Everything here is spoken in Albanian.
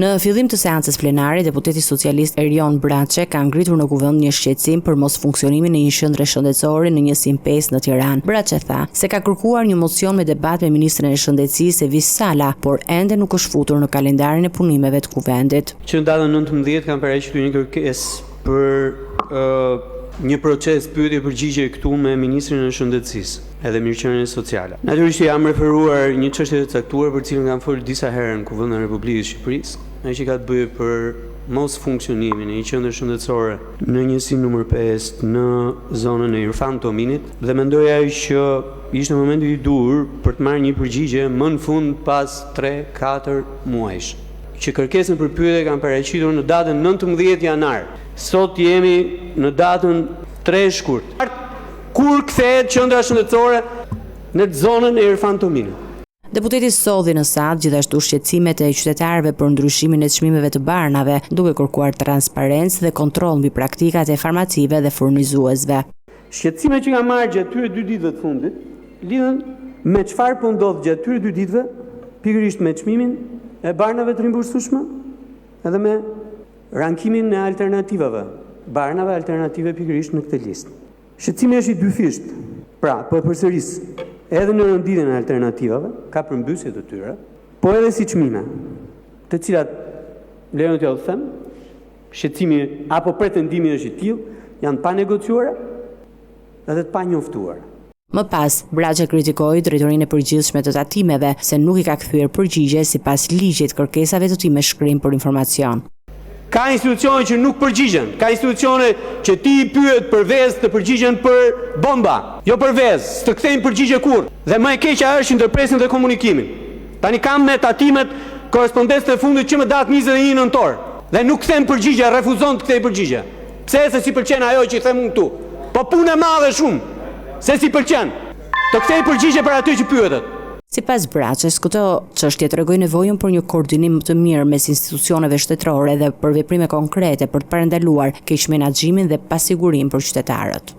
Në fillim të seancës plenare, deputeti socialist Erion Braçe ka ngritur në kuvend një shqetësim për mos funksionimin e një qendre shëndetësore në njësin 5 në Tiranë. Braçe tha se ka kërkuar një mocion me debat me ministrin e shëndetësisë Evis Sala, por ende nuk është futur në kalendarin e punimeve të kuvendit. Që në datën 19 kanë paraqitur një kërkesë për një proces pyetje përgjigje këtu me ministrin e shëndetësisë edhe mirëqenien sociale. Natyrisht jam referuar një çështje të caktuar për cilën kam folur disa herë në Kuvendin e Republikës së Shqipërisë, ai që ka të bëjë për mos funksionimin e një qendre shëndetësore në njësinë numër 5 në zonën e Irfan Tominit dhe mendoja që ishte momenti i duhur për të marrë një përgjigje më në fund pas 3-4 muajsh. Që kërkesën për pyetje kanë paraqitur në datën 19 janar. Sot jemi në datën 3 shkurt. Kur kthehet qendra shëndetësore në zonën e Irfan Tominit? Deputeti solli në SAD gjithashtu shqetësimet e qytetarëve për ndryshimin e çmimeve të barnave, duke kërkuar transparencë dhe kontroll mbi praktikat e farmacive dhe furnizuesve. Shqetësimet që kam marrë gjatë këtyre 2 ditëve të fundit lidhen me çfarë po ndodh gjatë këtyre 2 ditëve, pikërisht me çmimin e barnave të rimbursueshme edhe me rankimin e alternativave, barnave alternative pikërisht në këtë listë. Shqetësimi është i dyfisht. Pra, po e përsëris, edhe në rënditjen e alternativave, ka përmbysje të tyre, po edhe si çmime, të cilat lejoni t'ju them, shqetësimi apo pretendimi është i tillë, janë pa negociuara edhe të pa njoftuara. Më pas, Braçe kritikoi drejtorinë e përgjithshme të tatimeve se nuk i ka kthyer përgjigje sipas ligjit kërkesave të tij me shkrim për informacion. Ka institucione që nuk përgjigjen, ka institucione që ti i pyet për vezë të përgjigjen për bomba, jo për vezë, s'të kthejnë përgjigje kur. Dhe më e keqja është ndërpresin dhe komunikimin. Tani kam me tatimet korrespondencë të fundit që më datë 21 nëntor dhe nuk kthen përgjigje, refuzon të kthej përgjigje. Pse se si pëlqen ajo që i them unë këtu? Po punë e madhe shumë. Se si pëlqen të kthej përgjigje për aty që pyetet. Sipas Braçes, këto çështje tregojnë nevojën për një koordinim të mirë mes institucioneve shtetërore dhe për veprime konkrete për të parandaluar keq menaxhimin dhe pasigurinë për qytetarët.